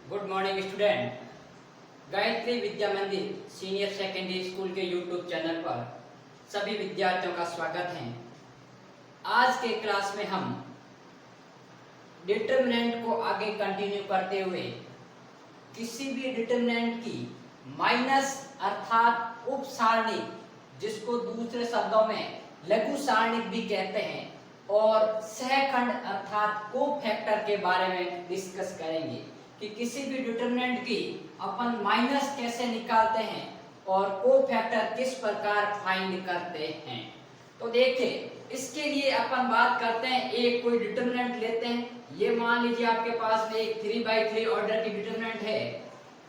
Good morning student. Gayatri Vidya Mandir senior secondary school के YouTube channel पर सभी विद्यार्थियों का स्वागत है। आज के क्लास में हम डिटरमिनेंट को आगे कंटिन्यू करते हुए किसी भी डिटरमिनेंट की माइनस अर्थात उप सारणिक, जिसको दूसरे शब्दों में लघु सारणिक भी कहते हैं, और सहखंड अर्थात कोफैक्टर के बारे में डिस्कस करेंगे कि किसी भी डिटरमिनेंट की अपन माइनस कैसे निकालते हैं और कोफैक्टर किस प्रकार फाइंड करते हैं। तो देखिए, इसके लिए अपन बात करते हैं, एक कोई डिटरमिनेंट लेते हैं। ये मान लीजिए आपके पास में एक 3/3 ऑर्डर की डिटरमिनेंट है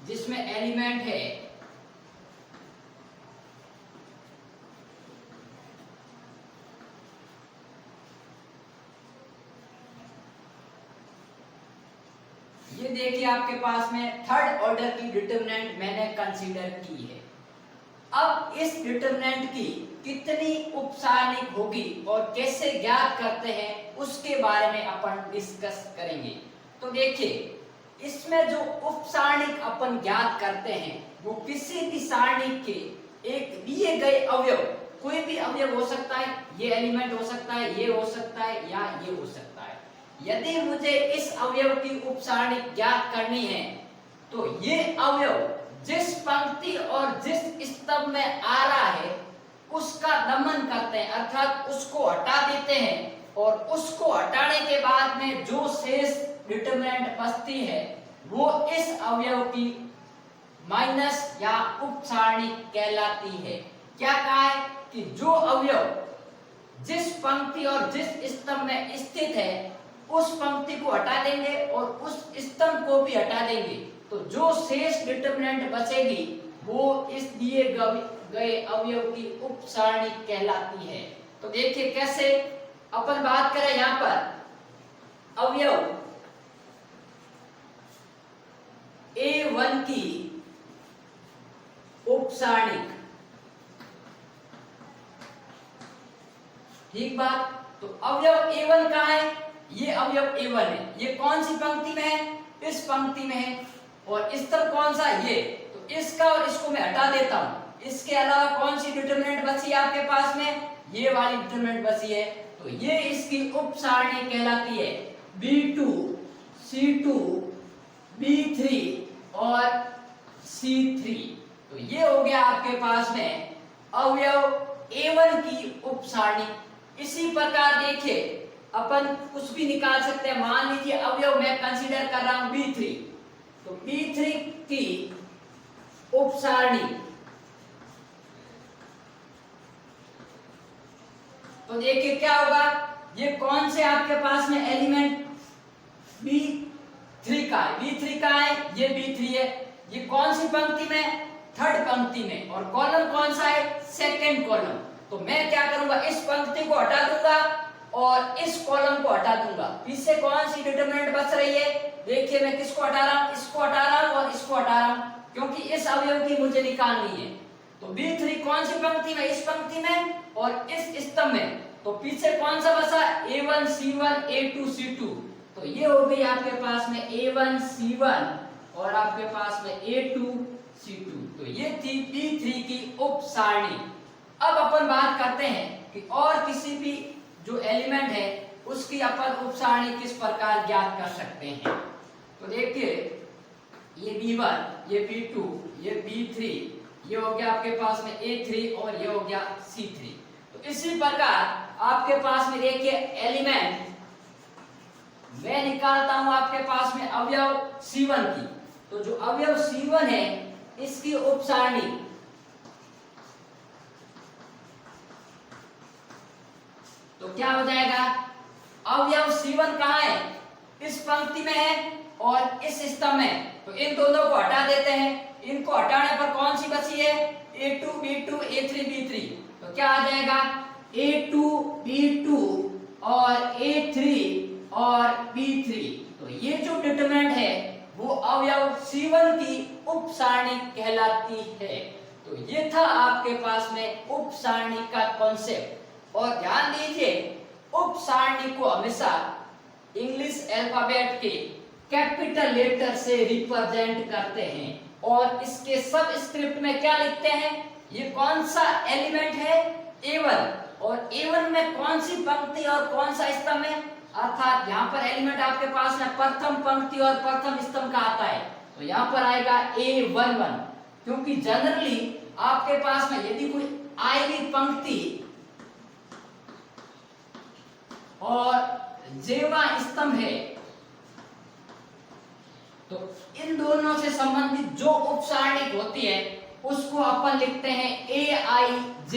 जिसमें एलिमेंट है ये देखिए आपके पास में थर्ड ऑर्डर की डिटरमिनेंट मैंने कंसीडर की है। अब इस डिटरमिनेंट की कितनी उपसारणिक होगी और कैसे ज्ञात करते हैं उसके बारे में अपन डिस्कस करेंगे। तो देखिए, इसमें जो उपसारणिक अपन ज्ञात करते हैं वो किसी भी सारणिक के एक दिए गए अवयव, कोई भी अवयव हो सकता है, ये एलिमेंट हो सकता है, ये हो सकता है या ये हो सकता है। यदि मुझे इस अवयव की उपसारणिक ज्ञात करनी है तो ये अवयव जिस पंक्ति और जिस स्तंभ में आ रहा है उसका दमन करते हैं, अर्थात उसको हटा देते हैं, और उसको हटाने के बाद में जो शेष डिटरमिनेंट बचती है वो इस अवयव की माइनस या उपसारणिक कहलाती है। क्या कहा है कि जो अवयव जिस पंक्ति और जिस स्तंभ में स्थित है उस पंक्ति को हटा देंगे और उस स्तंभ को भी हटा देंगे, तो जो शेष डिटरमिनेंट बचेगी वो इस दिए गए अवयव की उपसारणिक कहलाती है। तो देखिए कैसे अपन बात करें, यहां पर अवयव A1 की उपसारणिक, ठीक बात। तो अवयव A1 कहां है? ये अवयव A1 है। ये कौन सी पंक्ति में है? इस पंक्ति में है। और स्तंभ कौन सा? ये। तो इसका और इसको मैं हटा देता हूं। इसके अलावा कौन सी डिटरमिनेंट बची है आपके पास में? ये वाली डिटरमिनेंट बची है। तो ये इसकी उपसारणी कहलाती है B2, C2, B3 और C3। तो ये हो गया आपके पास में अवयव A1 की उपसारणी। इसी प्रकार देखिए अपन कुछ भी निकाल सकते हैं। मान लीजिए अवयव मैं कंसीडर कर रहा हूं B3, तो B3 की उपसारणी, तो देखिए क्या होगा, ये कौन से आपके पास में एलिमेंट B3 का है? B3 का है, ये B3 है। ये कौन सी पंक्ति में? थर्ड पंक्ति में। और कॉलम कौन सा है? Second column. तो मैं क्या करूंगा, इस पंक्ति को हटा दूंगा और इस कॉलम को हटा दूंगा। इससे कौन सी डिटरमिनेंट बच रही है? देखिए मैं किसको हटा रहा हूं, इसको हटा रहा हूं और इसको हटा रहा हूं, क्योंकि इस अवयव की मुझे निकालनी है। तो B3 कौन सी पंक्ति में? इस पंक्ति में और इस स्तंभ में। तो पीछे कौन सा बचा? A1 C1 A2 C2। तो ये हो गई आपके पास में A1 C1 और आपके पास में A2 C2। तो ये थी B3 की उपसारणी। अब अपन बात करते हैं कि और किसी भी जो एलिमेंट है उसकी अपन उपसारणी किस प्रकार ज्ञात कर सकते हैं। तो देखिए, ये B1, ये B2, ये B3, ये हो गया आपके पास में A3 और ये हो गया C3। तो इसी प्रकार आपके पास में देखिए एलिमेंट मैं निकालता हूं आपके पास में अवयव C1 की। तो जो अवयव C1 है इसकी उपसारणी, तो क्या हो जाएगा, अवयव C1 कहां है? इस पंक्ति में है और इस स्तंभ में। तो इन दोनों को हटा देते हैं। इनको हटाने पर कौन सी बची है? A2 B2 A3 B3। तो क्या आ जाएगा, A2 B2 और A3 और B3। तो ये जो डिटरमिनेंट है वो अवयव C1 की उपसारणी कहलाती है। तो ये था आपके पास में उपसारणी का कॉन्सेप्ट। और ध्यान दीजिए, उपसारणी को हमेशा इंग्लिश अल्फाबेट के कैपिटल लेटर से रिप्रेजेंट करते हैं। और इसके सब स्क्रिप्ट में क्या लिखते हैं, ये कौन सा एलिमेंट है, A1, और A1 में कौन सी पंक्ति और कौन सा स्तंभ है, अर्थात यहाँ पर एलिमेंट आपके पास में प्रथम पंक्ति और प्रथम स्तंभ का आता है, तो यहाँ पर आएगा A11। क्योंकि जनरली आपके पास में यदि कोई आएगी पंक्ति और जेवा स्तंभ है, तो इन दोनों से संबंधित जो उपसारणिक होती है उसको अपन लिखते हैं AIJ।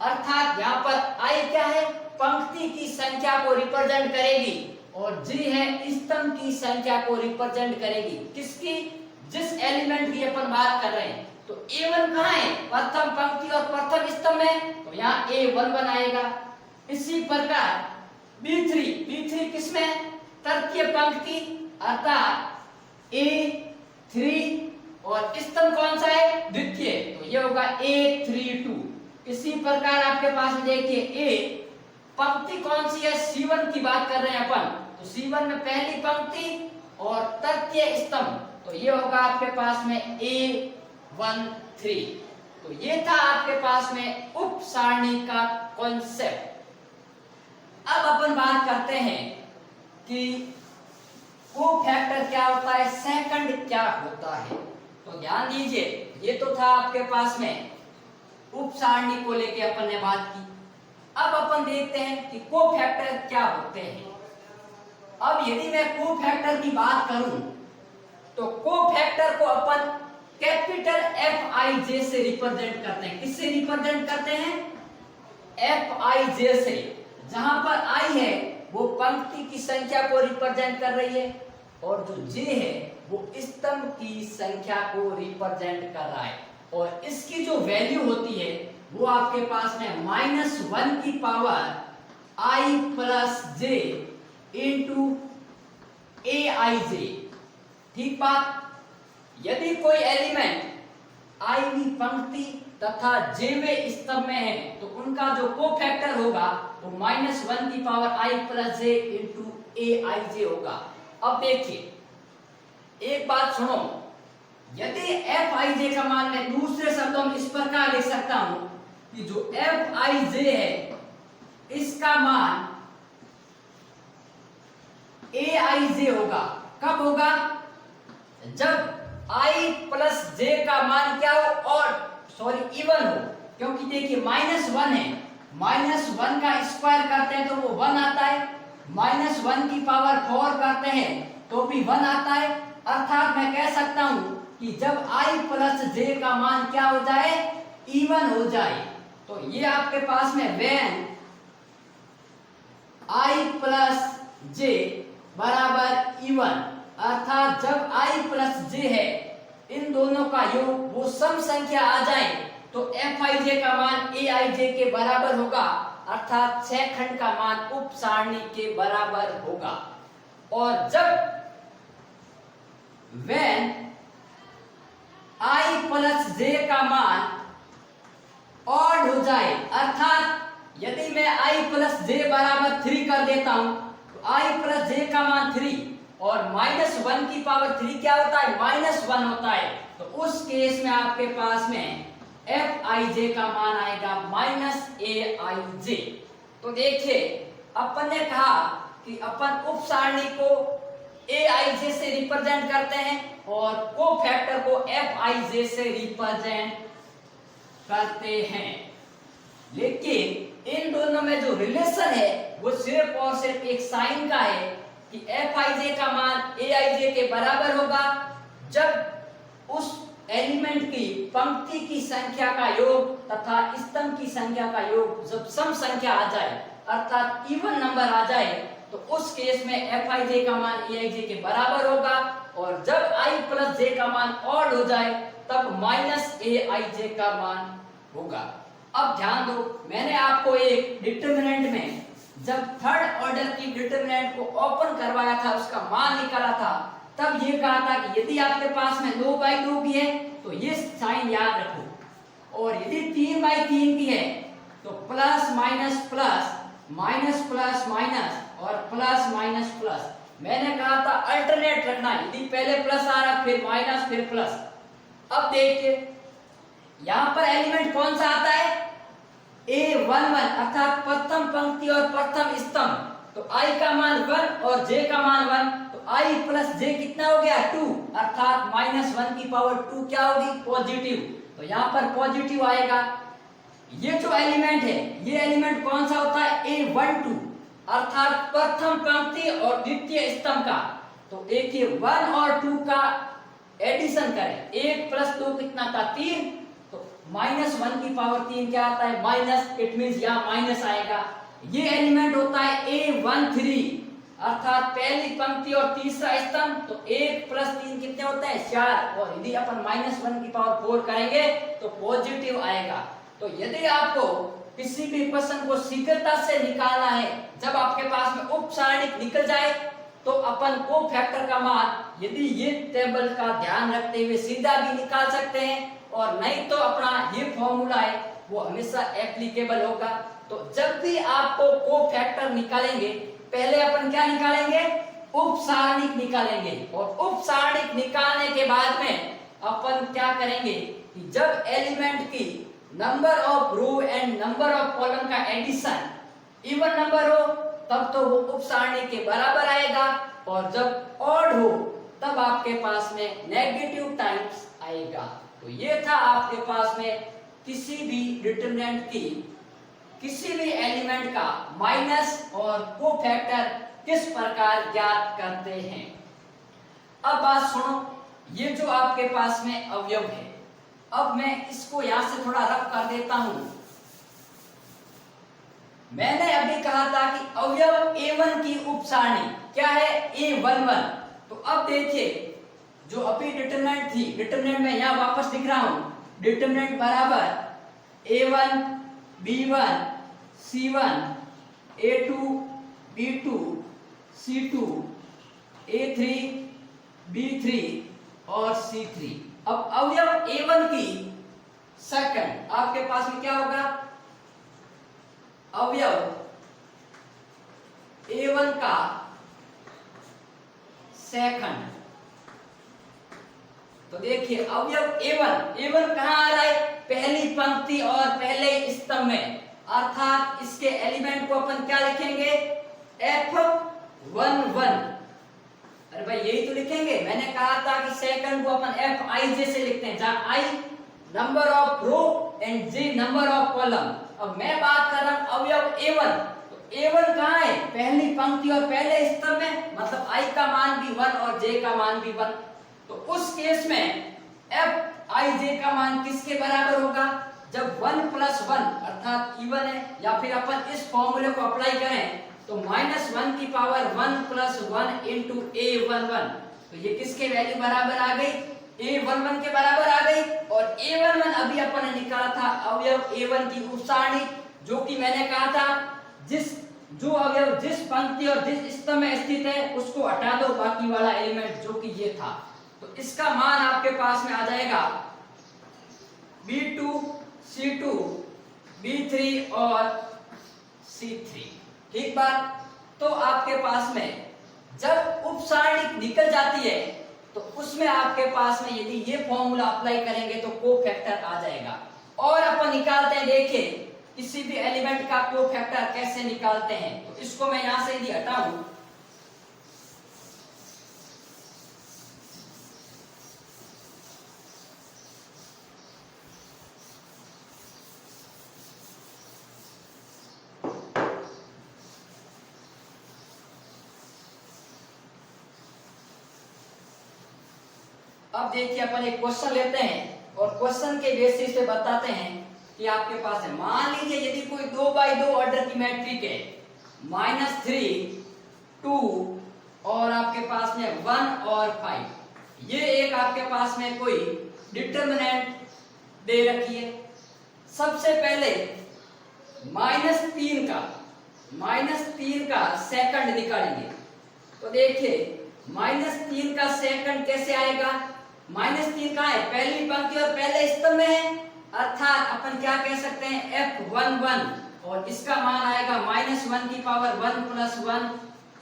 अर्थात यहाँ पर I क्या है, पंक्ति की संख्या को रिप्रेजेंट करेगी, और J है स्तंभ की संख्या को रिप्रेजेंट करेगी। किसकी, जिस एलिमेंट की अपन बात कर रहे हैं। तो A1 कहाँ है, प्रथम पंक्ति और प्रथम स्तंभ में, तो यहाँ A11 आएगा। इसी प्रकार B3 किसमें, तृतीय पंक्ति अर्थात A3, और स्तंभ कौन सा है, द्वितीय, तो ये होगा A32। इसी प्रकार आपके पास देखिए A पंक्ति कौन सी है, C1 की बात कर रहे हैं अपन, तो C1 में पहली पंक्ति और तृतीय स्तंभ, तो ये होगा आपके पास में A13। तो ये था आपके पास में उप सारणी का कॉन्सेप्ट। अब अपन बात करते हैं कि कोफैक्टर क्या होता है, सेकंड क्या होता है। तो ध्यान दीजिए, ये तो था आपके पास में उप सारणी को लेके अपन ने बात की। अब अपन देखते हैं कि कोफैक्टर क्या होते हैं। अब यदि मैं कोफैक्टर की बात करूं, तो कोफैक्टर को अपन कैपिटल Fij से रिप्रेजेंट करते हैं। किससे रिप्रेजेंट करते हैं, Fij से, जहां पर I है वो पंक्ति की संख्या को रिप्रेजेंट कर रही है, और जो J है वो स्तंभ की संख्या को रिप्रेजेंट कर रहा है। और इसकी जो वैल्यू होती है वो आपके पास में -1 की power I plus J into Aij। ठीक बात। यदि कोई एलिमेंट आईवी पंक्ति तथा जेवे स्तंभ में है, तो उनका जो कोफैक्टर होगा वो -1 की power I plus J into Aij होगा। अब देखिए, एक बात सुनो, यदि Fij का मान मैं दूसरे शब्दों में इस प्रकार लिख सकता हूं कि जो Fij है इसका मान Aij होगा। कब होगा, जब I प्लस J का मान क्या हो, और इवन हो। क्योंकि देखिए -1 है, -1 का स्क्वायर करते हैं तो वो 1 आता है, -1 की पावर 4 करते हैं तो भी 1 आता है। अर्थात मैं कह सकता हूं कि जब I प्लस J का मान क्या हो जाए, इवन हो जाए, तो ये आपके पास में व्हेन I प्लस J बराबर इवन, अर्थात जब I प्लस J है इन दोनों का योग वो सम संख्या आ जाए, तो Fij का मान Aij के बराबर होगा, अर्थात छह खंड का मान उप सारणी के बराबर होगा। और जब when I प्लस J का मान ऑड हो जाए, अर्थात यदि मैं I प्लस J बराबर 3 कर देता हूं, तो I प्लस J का मान 3 और -1 की पावर 3 क्या होता है, -1 होता है, तो उस केस में आपके पास में Fij का मान आएगा -Aij। तो देखिए, अपन ने कहा कि अपन उप सारणी को Aij से रिप्रेजेंट करते हैं और कोफैक्टर को Fij से रिप्रेजेंट करते हैं, लेकिन इन दोनों में जो रिलेशन है वो सिर्फ और सिर्फ एक साइन का है कि Fij का मान Aij के बराबर होगा जब उस एलिमेंट की पंक्ति की संख्या का योग तथा स्तंभ की संख्या का योग जब सम संख्या आ जाए, अर्थात इवन नंबर आ जाए, तो उस केस में Fij का मान Aij के बराबर होगा, और जब I प्लस J का मान ऑड हो जाए तब -Aij का मान होगा। अब ध्यान दो, मैंने आपको एक डिटरमिनेंट में जब थर्ड ऑर्डर की डिटरमिनेंट को ओपन करवाया था, उसका मान निकाला था, तब ये कहा था कि यदि आपके पास में 2/2 की है तो ये साइन याद रखो, और यदि 3/3 की है तो plus minus plus, minus plus minus और प्लस माइनस प्लस। मैंने कहा था अल्टरनेट रखना है, यदि पहले प्लस आ रहा फिर माइनस फिर प्लस। अब देखिए यहां पर एलिमेंट कौन सा आता है, A11 अर्थात प्रथम पंक्ति और प्रथम स्तंभ। तो i का मान 1 और j का मान 1, तो i प्लस j कितना हो गया 2, अर्थात -1 की पावर 2 क्या होगी, पॉजिटिव। तो यहाँ पर पॉजिटिव आएगा। ये जो एलिमेंट है ये एलिमेंट कौन सा होता है, A12 अर्थात प्रथम पंक्ति और द्वितीय स्तंभ का। तो देखिए 1 और 2 का एडिशन करें, 1 प्लस 2 कितना था 3, तो -1 की पावर 3 क्या आता है, माइनस, इट मींस यहाँ माइनस आएगा। ये एलिमेंट होता है A13 अर्थात पहली पंक्ति और तीसरा स्तंभ। तो 1 प्लस 3 कितने होता है 4, और यदि अपन -1 की पावर 4 करेंगे तो पॉजिटिव आएगा। तो यदि आपको किसी भी प्रश्न को शीघ्रता से निकालना है, जब आपके पास में उप सारणिक निकल जाए तो अपन को फैक्टर का मान यदि ये टेबल का ध्यान रखते हुए सीधा भी निकाल सकते हैं, और नहीं तो अपना ये फॉर्मूला है वो हमेशा एप्लीकेबल होगा। तो जब भी आपको को फैक्टर निकालेंगे पहले अपन क्या निकालेंगे, उप सारणिक निकालेंगे, और उप सारणिक निकालने के बाद में अपन क्या करेंगे कि जब एलिमेंट की number of row and number of column का एडिशन इवन नंबर हो तब तो वो उप सारणिक के बराबर आएगा, और जब ऑड हो तब आपके पास में नेगेटिव टाइम्स आएगा। तो ये था आपके पास में किसी भी डिटरमिनेंट की किसी भी एलिमेंट का माइनस और कोफैक्टर किस प्रकार ज्ञात करते हैं। अब बात सुनो, ये जो आपके पास में अवयव है, अब मैं इसको यहां से थोड़ा रफ कर देता हूं। मैंने अभी कहा था कि अवयव A1 की उप सारणी क्या है, A11। तो अब देखिए जो अभी डिटरमिनेंट थी, डिटरमिनेंट में यहां वापस लिख रहा हूं, डिटरमिनेंट बराबर A1 B1 C1 A2 B2 C2 A3 B3 और C3। अब अवयव A1 की सेकंड आपके पास में क्या होगा, अवयव A1 का सेकंड। तो देखिए अवयव A1 कहां आ रहा है, पहली पंक्ति और पहले स्तंभ में, अर्थात इसके एलिमेंट को अपन क्या लिखेंगे, F11। अरे भाई यही तो लिखेंगे, मैंने कहा था कि सेकंड को अपन Fij से लिखते हैं, जहां I number of row and J number of column. अब मैं बात कर रहा हूं अवयव A1, तो A1 कहां है, पहली पंक्ति और पहले स्तंभ में, मतलब I का मान भी 1 और J का मान भी 1। तो उस केस में Fij का मान किसके बराबर होगा, जब 1 + 1 अर्थात इवन है, या फिर अपन इस फॉर्मूले को अप्लाई करें तो -1 की पावर 1 + 1 into A11। तो ये किसके वैल्यू बराबर आ गई, A11 के बराबर आ गई। और A11 अभी अपन ने निकाला था अवयव A1 की उप सारणी, जो कि मैंने कहा था जो अवयव जिस पंक्ति और जिस स्तंभ में स्थित है उसको हटा दो, बाकी वाला एलिमेंट जो कि ये था। तो इसका मान आपके पास में आ जाएगा B2 C2 B3 और C3। ठीक बात। तो आपके पास में जब उप सारणी निकल जाती है तो उसमें आपके पास में यदि ये फॉर्मूला अप्लाई करेंगे तो कोफैक्टर आ जाएगा। और अपन निकालते हैं, देखिए किसी भी एलिमेंट का कोफैक्टर कैसे निकालते हैं। तो इसको मैं यहां से यदि हटाऊं, अब देखिए अपन एक क्वेश्चन लेते हैं और क्वेश्चन के बेसिस पे बताते हैं कि आपके पास है, मान लीजिए यदि कोई 2x2 ऑर्डर की मैट्रिक है, -3 2 और आपके पास में 1 और 5, ये एक आपके पास में कोई डिटरमिनेंट दे रखी है। सबसे पहले -3 का सेकंड निकालेंगे। तो देखिए -3 का सेकंड कैसे आएगा, -3 कहां है, पहली पंक्ति और पहले स्तंभ में है, अर्थात अपन क्या कह सकते हैं F11, और इसका मान आएगा -1 की पावर 1 + 1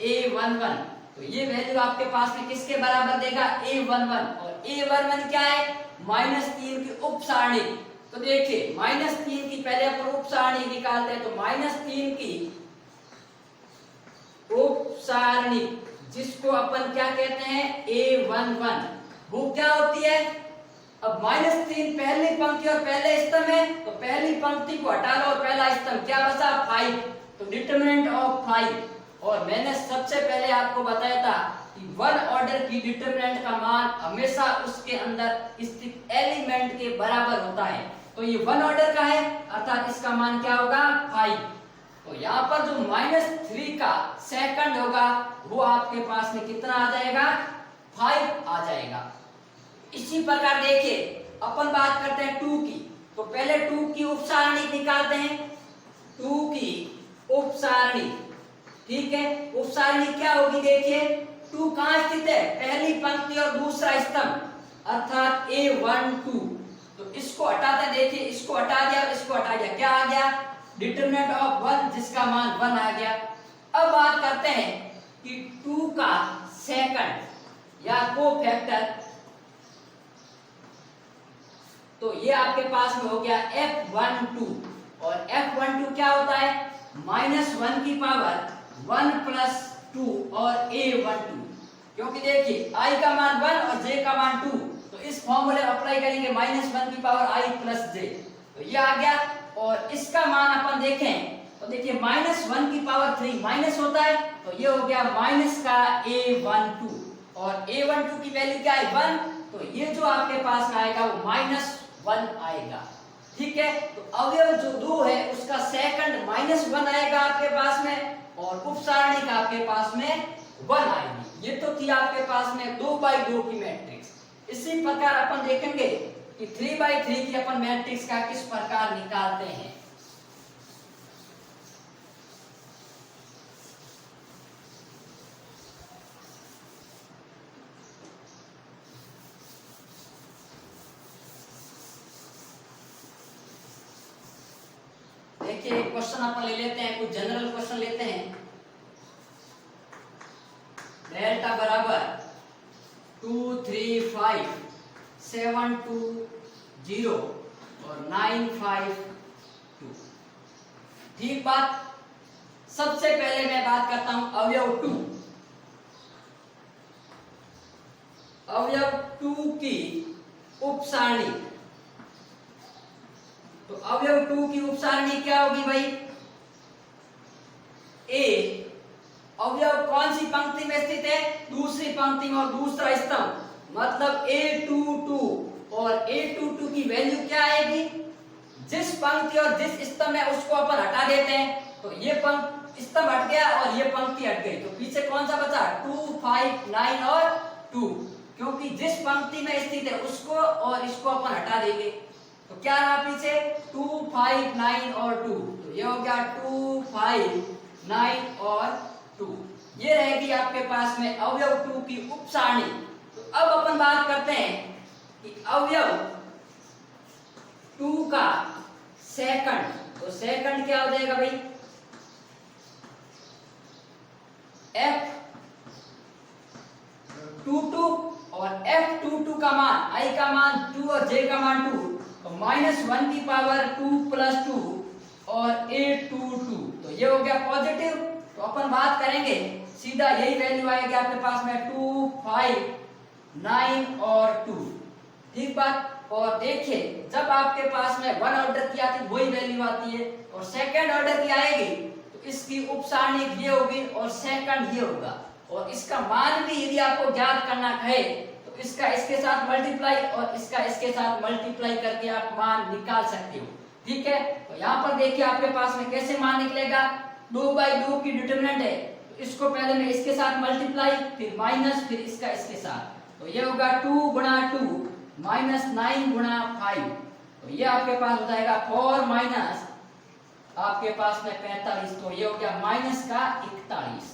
A11। तो ये वैल्यू आपके पास में किसके बराबर देगा, a11, और a11 क्या है, -3 की उप सारणी। तो देखिए -3 की पहले अपन उप सारणी निकालते हैं, तो -3 की उप सारणी जिसको अपन क्या कहते हैं, a11, वो क्या होती है। अब -3 पहली पंक्ति और पहले स्तंभ है, तो पहली पंक्ति को हटा लो और पहला स्तंभ क्या बचा, 5, तो डिटरमिनेंट ऑफ 5। और मैंने सबसे पहले आपको बताया था कि वन ऑर्डर की डिटरमिनेंट का मान हमेशा उसके अंदर स्थित एलिमेंट के बराबर होता है। तो ये वन ऑर्डर का है, अर्थात इसका मान क्या होगा, 5। तो यहाँ पर जो -3 का सेकंड होगा वो आपके पास में कितना आ जाएगा, 5 आ जाएगा। इसी प्रकार देखिए अपन बात करते हैं 2 की, तो पहले 2 की उप सारणी निकालते हैं। 2 की उप सारणी, ठीक है, उप सारणी क्या होगी, देखिए 2 कहाँ स्थित है, पहली पंक्ति और दूसरा स्तंभ, अर्थात a12। तो इसको हटाते हैं, देखिए इसको हटा दिया और इसको हटा दिया, क्या आ गया, डिटरमिनेंट ऑफ 1, जिसका मान 1 आ गया। अब बात करते हैं कि 2 का सेकंड या कोफैक्टर, तो ये आपके पास में हो गया f12, और f12 क्या होता है, -1 की पावर 1 + 2 और a12, क्योंकि देखिए i का मान 1 और j का मान 2, तो इस फॉर्मूले अप्लाई करेंगे -1 की पावर i + j, तो ये आ गया। और इसका मान अपन देखें तो देखिए -1 की पावर 3 माइनस होता है, तो ये हो गया माइनस का a12, और a12 की वैल्यू क्या है, 1, तो ये जो आपके पास आएगा वो -1 आएगा, ठीक है। तो अवयव जो 2 है उसका सेकंड -1 आएगा आपके पास में, और उप सारणी का आपके पास में 1 आएगी। ये तो थी आपके पास में 2x2 की मैट्रिक्स। इसी प्रकार अपन देखेंगे कि 3x3 की अपन मैट्रिक्स का किस प्रकार निकालते हैं। देखिए क्वेश्चन अपन ले लेते हैं, कुछ जनरल क्वेश्चन लेते हैं। डेल्टा बराबर 2 3 5 7 2 0 और 9 5 2, ठीक बात। सबसे पहले मैं बात करता हूं अवयव 2। अवयव 2 की उप सारणी, तो अवयव 2 की उप सारणी क्या होगी भाई, ए अवयव कौन सी पंक्ति में स्थित है, दूसरी पंक्ति में और दूसरा स्तंभ, मतलब a22, और a22 की वैल्यू क्या आएगी, जिस पंक्ति और जिस स्तंभ है उसको अपन हटा देते हैं, तो ये स्तंभ हट गया और ये पंक्ति हट गई, तो पीछे कौन सा बचा, 2 5 9 और 2, क्योंकि जिस पंक्ति में स्थित है उसको और इसको अपन हटा देंगे, तो क्या रहा पीछे 2 5 9 और 2, तो ये हो गया 2 5 9 और 2, ये रहेगी आपके पास में अवयव 2 की उप सारणी। तो अब अपन बात करते हैं कि अवयव 2 का सेकंड, तो सेकंड क्या हो जाएगा भाई, f22, और f22 का मान i का मान 2 और j का मान 2, तो -1 की पावर 2 + 2 और a22, तो ये हो गया पॉजिटिव। तो अपन बात करेंगे सीधा यही वैल्यू आएगी आपके पास में 2 5 9 और 2, ठीक बात। और देखिए जब आपके पास में 1 ऑर्डर की आती है वही वैल्यू आती है, और सेकंड ऑर्डर की आएगी तो इसकी उप सारणी ये होगी और सेकंड ये होगा, और इसका मान भी यदि आपको ज्ञात करना है तो इसका इसके साथ मल्टीप्लाई और इसका इसके साथ मल्टीप्लाई करके आप मान निकाल सकते हो, ठीक है। तो यहाँ पर देखिए आपके पास में कैसे मान निकलेगा, 2/2 की डिटरमिनेंट है, तो इसको पहले मैं इसके साथ मल्टीप्लाई, फिर माइनस, फिर इसका इसके साथ, तो ये होगा 2 × 2 -9 × 5, तो ये आपके पास हो जाएगा 4 माइनस आपके पास में 45, तो ये हो गया माइनस का 41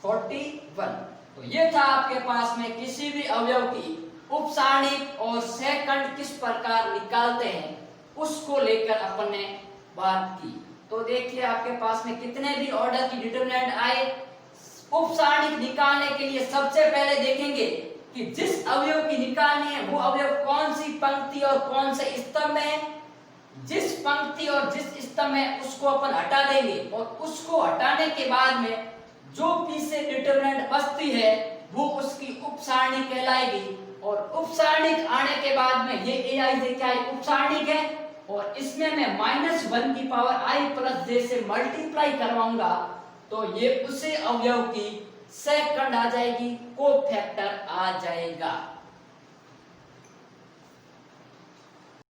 41। तो ये था आपके पास में किसी भी अवयव की उप सारणी और सेकंड किस प्रकार निकालते हैं उसको लेकर अपन ने बात की। तो देखिए आपके पास में कितने भी ऑर्डर की डिटरमिनेंट आए, उपसारणिक निकालने के लिए सबसे पहले देखेंगे कि जिस अवयव की निकालनी है वो अवयव कौन सी पंक्ति और कौन से स्तंभ में है। जिस पंक्ति और जिस स्तंभ में उसको अपन हटा देंगे और उसको हटाने के बाद में जो पी से डिटरमिनेंट बचती है वो उसकी उपसारणिक कहलाएगी। और उपसारणिक आने के बाद में ये ai से क्या है, उपसारणिक है, और इसमें मैं -1 की पावर i प्लस j से मल्टीप्लाई करवाऊंगा तो ये उसे अवयव की सेकंड आ जाएगी, को फैक्टर आ जाएगा।